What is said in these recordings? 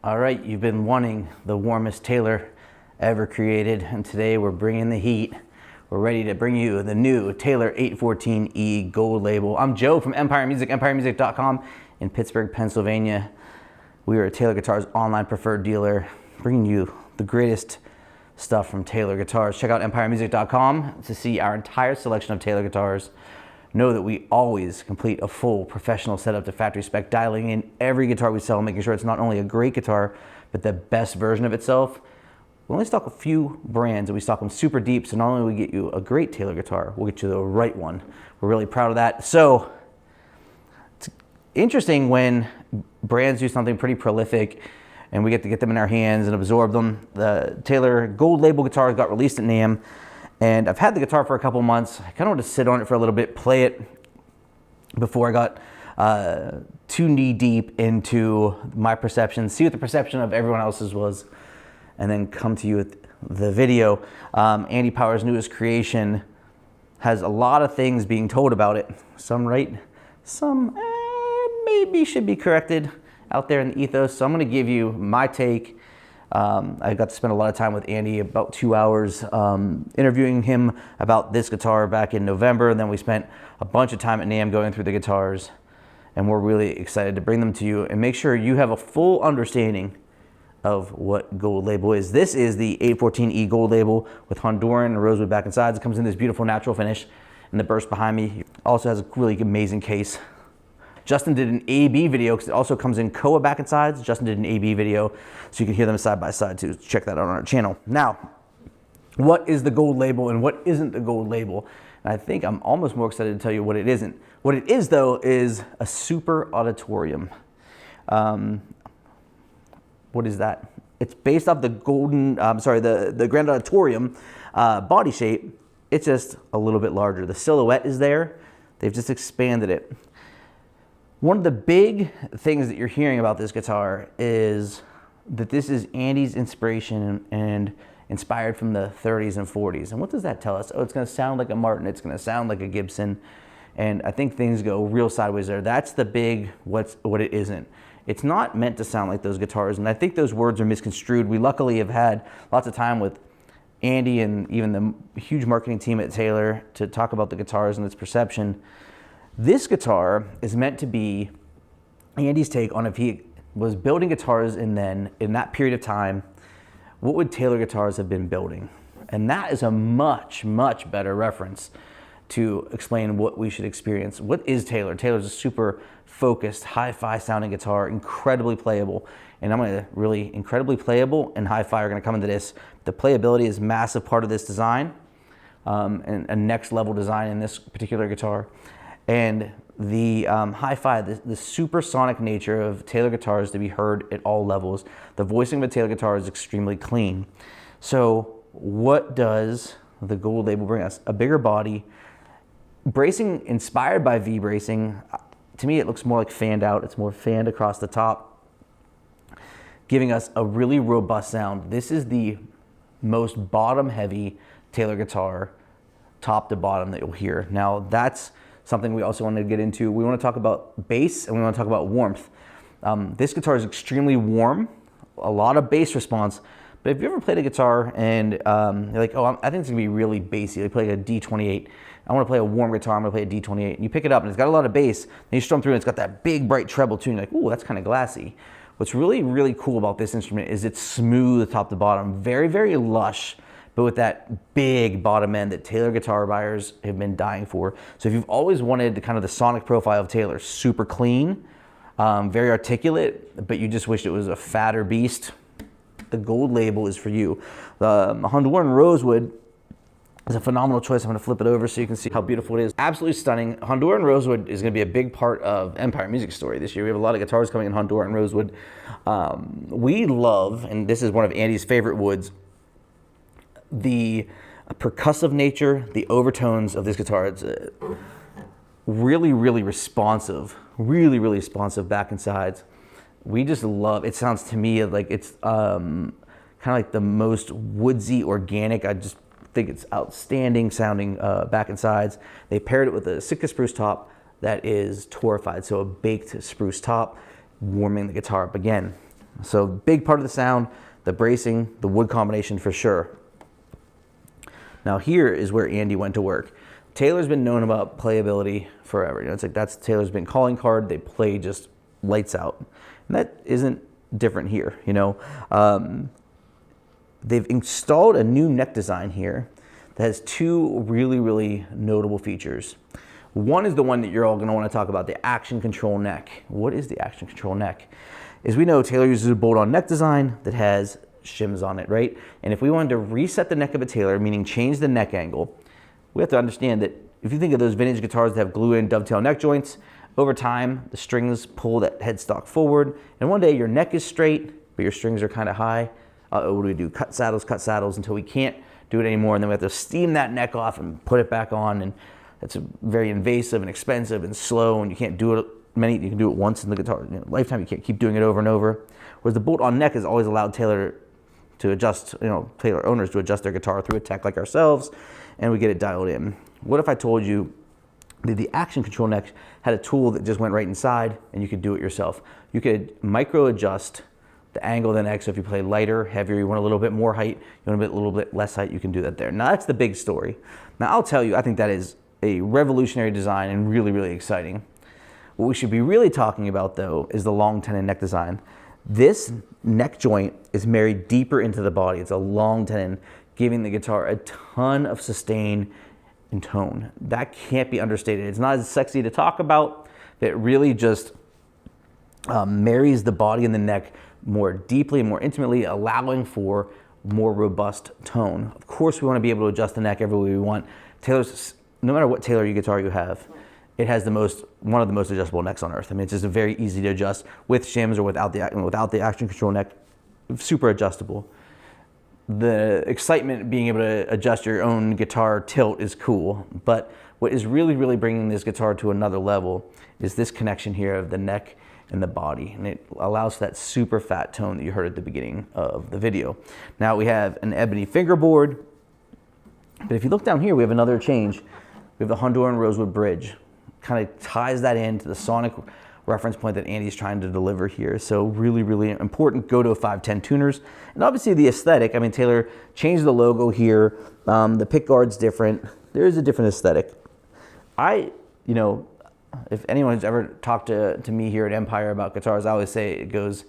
All right, you've been wanting the warmest Taylor ever created, and today we're bringing the heat. We're ready to bring you the new Taylor 814e Gold Label. I'm Joe from Empire Music, empiremusic.com in Pittsburgh, Pennsylvania. We are a Taylor Guitars online preferred dealer, bringing you the greatest stuff from Taylor Guitars. Check out empiremusic.com to see our entire selection of Taylor guitars. Know that we always complete a full professional setup to factory spec, dialing in every guitar we sell, making sure it's not only a great guitar, but the best version of itself. We only stock a few brands and we stock them super deep, so not only will we get you a great Taylor guitar, we'll get you the right one. We're really proud of that. So it's interesting when brands do something pretty prolific and we get to get them in our hands and absorb them. The Taylor Gold Label guitars got released at NAMM. And I've had the guitar for a couple months. I kind of want to sit on it for a little bit, play it before I got too knee deep into my perception, see what the perception of everyone else's was, and then come to you with the video. Andy Power's newest creation has a lot of things being told about it. Some right, some maybe should be corrected out there in the ethos. So I'm going to give you my take. I got to spend a lot of time with Andy, about 2 hours, interviewing him about this guitar back in November. And then we spent a bunch of time at NAMM going through the guitars, and we're really excited to bring them to you and make sure you have a full understanding of what Gold Label is. This is the 814e Gold Label with Honduran Rosewood back and sides. It comes in this beautiful natural finish, and the burst behind me also has a really amazing case. Justin did an A-B video because it also comes in Koa back and sides. Justin did an A-B video so you can hear them side by side too. Check that out on our channel. Now, what is the Gold Label and what isn't the Gold Label? And I think I'm almost more excited to tell you what it isn't. What it is though is a super auditorium. What is that? It's based off the the Grand Auditorium body shape. It's just a little bit larger. The silhouette is there. They've just expanded it. One of the big things that you're hearing about this guitar is that this is Andy's inspiration and inspired from the 30s and 40s. And what does that tell us? Oh, it's going to sound like a Martin. It's going to sound like a Gibson. And I think things go real sideways there. That's the big what it isn't. It's not meant to sound like those guitars. And I think those words are misconstrued. We luckily have had lots of time with Andy and even the huge marketing team at Taylor to talk about the guitars and its perception. This guitar is meant to be Andy's take on if he was building guitars and then in that period of time, what would Taylor guitars have been building? And that is a much, much better reference to explain what we should experience. What is Taylor? Taylor's a super focused, hi-fi sounding guitar, incredibly playable. And I'm going to really incredibly playable and hi-fi are going to come into this. The playability is a massive part of this design and a next level design in this particular guitar. And the hi-fi, the supersonic nature of Taylor guitars to be heard at all levels. The voicing of a Taylor guitar is extremely clean. So what does the Gold Label bring us? A bigger body, bracing inspired by V bracing. To me, it looks more like fanned out. It's more fanned across the top, giving us a really robust sound. This is the most bottom-heavy Taylor guitar, top to bottom, that you'll hear. Now, that's something we also want to get into. We want to talk about bass and we want to talk about warmth. This guitar is extremely warm, a lot of bass response. But if you ever played a guitar and you're like, oh, I think it's going to be really bassy. Like play a D28. I want to play a warm guitar. I'm going to play a D28. And you pick it up and it's got a lot of bass. And you strum through and it's got that big, bright treble tune. You're like, ooh, that's kind of glassy. What's really, really cool about this instrument is it's smooth top to bottom. Very, very lush, but with that big bottom end that Taylor guitar buyers have been dying for. So if you've always wanted the kind of the sonic profile of Taylor, super clean, very articulate, but you just wished it was a fatter beast, the Gold Label is for you. The Honduran Rosewood is a phenomenal choice. I'm going to flip it over so you can see how beautiful it is. Absolutely stunning. Honduran Rosewood is going to be a big part of Empire Music story this year. We have a lot of guitars coming in Honduran Rosewood. We love, and this is one of Andy's favorite woods, the percussive nature, the overtones of this guitar. It's really, really responsive, really, really responsive back and sides. We just love, it sounds to me like it's kind of like the most woodsy, organic. I just think it's outstanding sounding back and sides. They paired it with a Sitka spruce top that is torrefied, so a baked spruce top, warming the guitar up again. So big part of the sound, the bracing, the wood combination for sure. Now here is where Andy went to work. Taylor's been known about playability forever. You know, it's like that's Taylor's been calling card. They play just lights out. And that isn't different here, you know. They've installed a new neck design here that has two really, really notable features. One is the one that you're all gonna wanna talk about, the action control neck. What is the action control neck? As we know, Taylor uses a bolt-on neck design that has shims on it, right? And if we wanted to reset the neck of a Taylor, meaning change the neck angle, we have to understand that if you think of those vintage guitars that have glue-in dovetail neck joints, over time, the strings pull that headstock forward, and one day your neck is straight, but your strings are kind of high. What do we do? Cut saddles until we can't do it anymore, and then we have to steam that neck off and put it back on, and it's very invasive and expensive and slow, and you can't do it you can do it once in the guitar lifetime. You can't keep doing it over and over. Whereas the bolt-on neck has always allowed Taylor to adjust, Taylor owners to adjust their guitar through a tech like ourselves, and we get it dialed in. What if I told you that the action control neck had a tool that just went right inside and you could do it yourself? You could micro adjust the angle of the neck. So if you play lighter, heavier, you want a little bit more height, you want a little bit less height, you can do that there. Now that's the big story. Now I'll tell you, I think that is a revolutionary design and really, really exciting. What we should be really talking about though is the long tenon neck design. This neck joint is married deeper into the body. It's a long tenon, giving the guitar a ton of sustain and tone. That can't be understated. It's not as sexy to talk about, but it really just marries the body and the neck more deeply and more intimately, allowing for more robust tone. Of course, we want to be able to adjust the neck every way we want. No matter what Taylor guitar you have, it has one of the most adjustable necks on earth. I mean, it's just very easy to adjust with shims or without the action control neck. Super adjustable. The excitement of being able to adjust your own guitar tilt is cool, but what is really, really bringing this guitar to another level is this connection here of the neck and the body, and it allows that super fat tone that you heard at the beginning of the video. Now we have an ebony fingerboard, but if you look down here, we have another change. We have the Honduran Rosewood bridge. Kind of ties that into the sonic reference point that Andy's trying to deliver here. So really, really important. Go to 510 tuners. And obviously the aesthetic, I mean, Taylor changed the logo here. The pick guard's different. There is a different aesthetic. If anyone's ever talked to me here at Empire about guitars, I always say it goes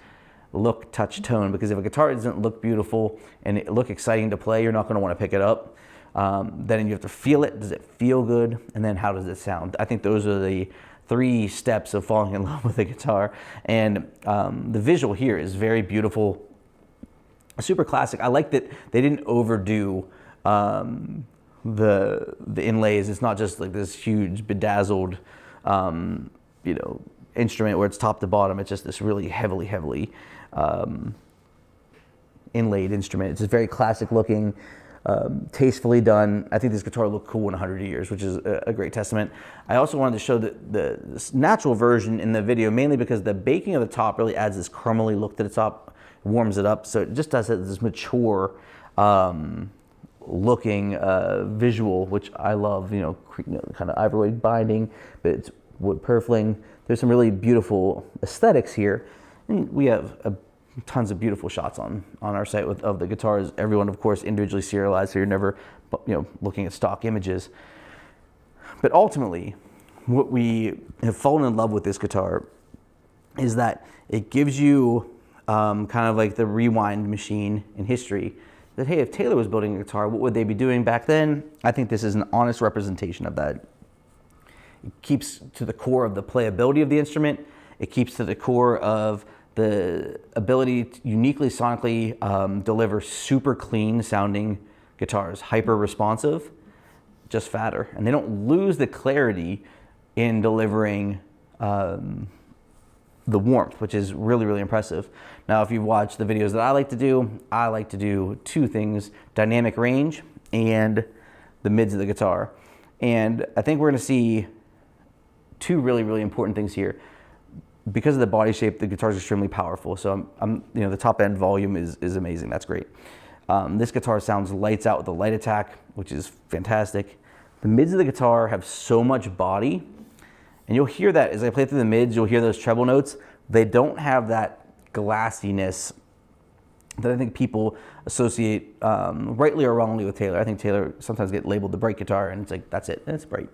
look, touch, tone, because if a guitar doesn't look beautiful and it look exciting to play, you're not going to want to pick it up. Then you have to feel it. Does it feel good? And then how does it sound? I think those are the 3 steps of falling in love with a guitar. And the visual here is very beautiful, super classic. I like that they didn't overdo the inlays. It's not just like this huge bedazzled instrument where it's top to bottom. It's just this really heavily inlaid instrument. It's just very classic looking, tastefully done. I think this guitar will look cool in 100 years, which is a great testament. I also wanted to show the natural version in the video, mainly because the baking of the top really adds this crumbly look to the top, warms it up, so it just does this mature looking visual, which I love. Kind of ivory binding, but it's wood purfling. There's some really beautiful aesthetics here, and we have tons of beautiful shots on our site of the guitars. Everyone, of course, individually serialized, so you're never looking at stock images. But ultimately, what we have fallen in love with this guitar is that it gives you kind of like the rewind machine in history. That, hey, if Taylor was building a guitar, what would they be doing back then? I think this is an honest representation of that. It keeps to the core of the playability of the instrument. It keeps to the core of the ability to uniquely sonically deliver super clean sounding guitars, hyper responsive, just fatter. And they don't lose the clarity in delivering the warmth, which is really, really impressive. Now, if you watch the videos that I like to do 2 things: dynamic range and the mids of the guitar. And I think we're gonna see 2 really, really important things here. Because of the body shape, the guitar is extremely powerful. So the top end volume is amazing. That's great. This guitar sounds lights out with the light attack, which is fantastic. The mids of the guitar have so much body, and you'll hear that as I play through the mids. You'll hear those treble notes. They don't have that glassiness that I think people associate rightly or wrongly with Taylor. I think Taylor sometimes get labeled the bright guitar, and it's like, that's it, and it's bright.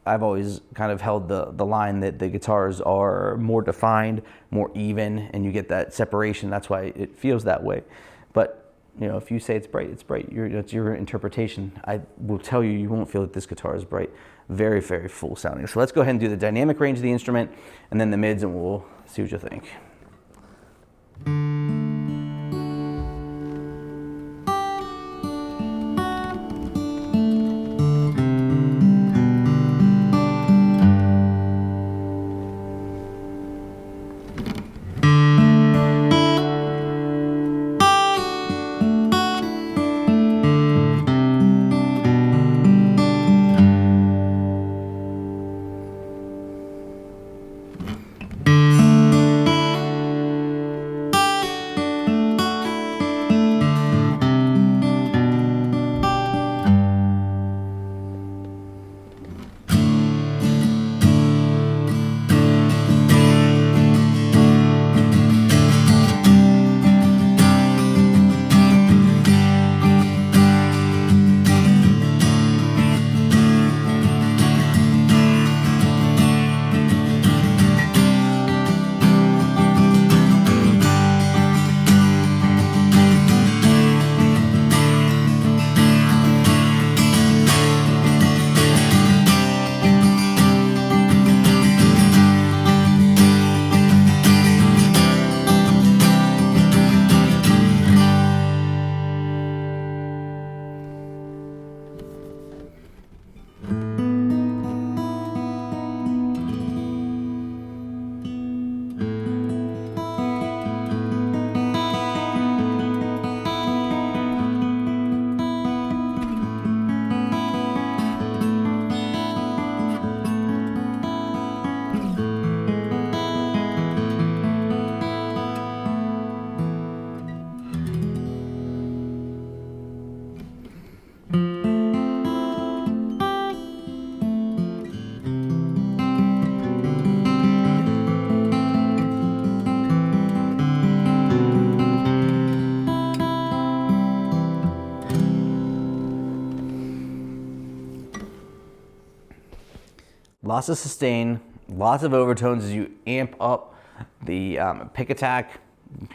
I've always kind of held the line that the guitars are more defined, more even, and you get that separation. That's why it feels that way. But if you say it's bright, it's bright. It's your interpretation. I will tell you, you won't feel that this guitar is bright. Very, very full sounding. So let's go ahead and do the dynamic range of the instrument, and then the mids, and we'll see what you think. Lots of sustain, lots of overtones as you amp up the pick attack.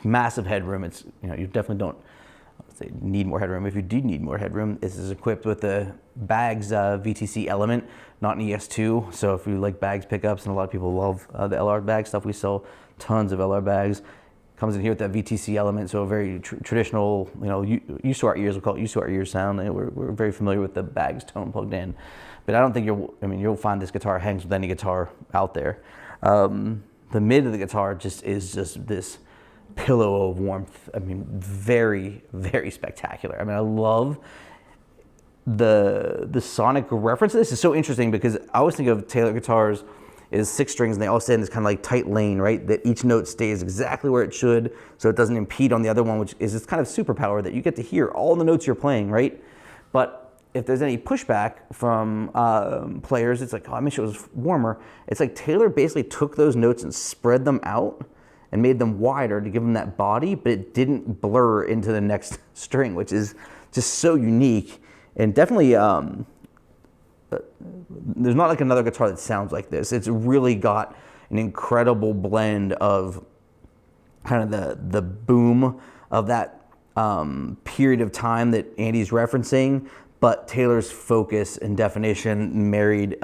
Massive headroom. It's you definitely don't say need more headroom. If you do need more headroom, this is equipped with the Bags VTC element, not an ES2. So if you like Bags pickups, and a lot of people love the LR bag stuff, we sell tons of LR bags. Comes in here with that VTC element, so a very traditional, used to our ears. We call it used to our ears sound. And we're very familiar with the Bags tone plugged in. But I don't think you'll find this guitar hangs with any guitar out there. The mid of the guitar is just this pillow of warmth. Very, very spectacular. I love the sonic reference. This is so interesting because I always think of Taylor guitars as 6 strings, and they all stay in this kind of like tight lane, right? That each note stays exactly where it should, so it doesn't impede on the other one, which is this kind of superpower that you get to hear all the notes you're playing, right? But if there's any pushback from players, it's like, oh, I wish it was warmer. It's like Taylor basically took those notes and spread them out and made them wider to give them that body, but it didn't blur into the next string, which is just so unique. And definitely, there's not like another guitar that sounds like this. It's really got an incredible blend of kind of the boom of that period of time that Andy's referencing, but Taylor's focus and definition married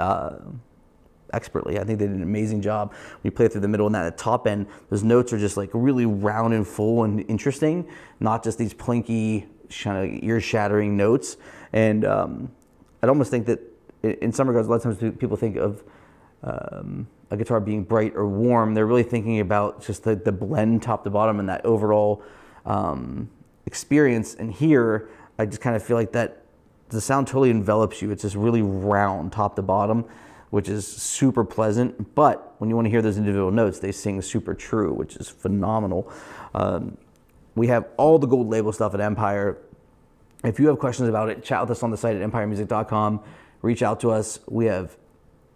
expertly. I think they did an amazing job. When you play through the middle and that top end, those notes are just like really round and full and interesting, not just these plinky, kind of ear-shattering notes. And I'd almost think that in some regards, a lot of times people think of a guitar being bright or warm. They're really thinking about just the blend top to bottom and that overall experience. And here, I just kind of feel like that the sound totally envelops you. It's just really round top to bottom, which is super pleasant. But when you want to hear those individual notes, they sing super true, which is phenomenal. We have all the gold label stuff at Empire. If you have questions about it, chat with us on the site at empiremusic.com. Reach out to us. We have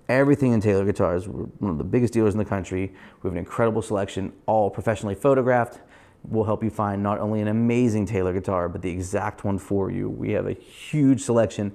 everything in Taylor guitars. We're one of the biggest dealers in the country. We have an incredible selection, all professionally photographed. We'll help you find not only an amazing Taylor guitar, but the exact one for you. We have a huge selection.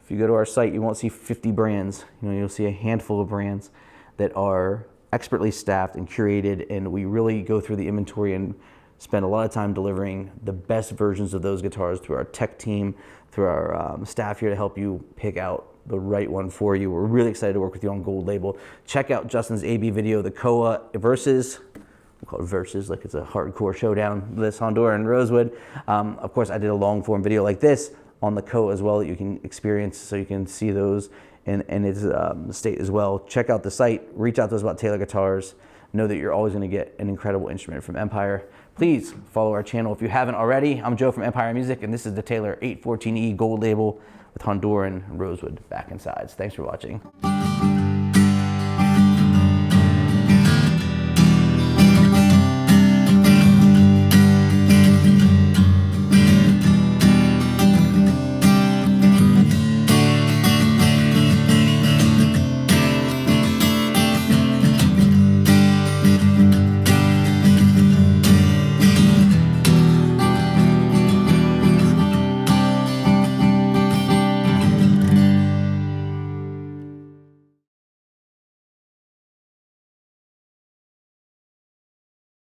If you go to our site, you won't see 50 brands. You'll see a handful of brands that are expertly staffed and curated, and we really go through the inventory and spend a lot of time delivering the best versions of those guitars through our tech team, through our staff here to help you pick out the right one for you. We're really excited to work with you on Gold Label. Check out Justin's AB video, the Koa Versus. We call it Versus, like it's a hardcore showdown, this Honduran Rosewood. Of course, I did a long form video like this on the Koa as well that you can experience, so you can see those in its state as well. Check out the site, reach out to us about Taylor guitars. Know that you're always going to get an incredible instrument from Empire. Please follow our channel if you haven't already. I'm Joe from Empire Music, and this is the Taylor 814e Gold Label with Honduran Rosewood back and sides. Thanks for watching.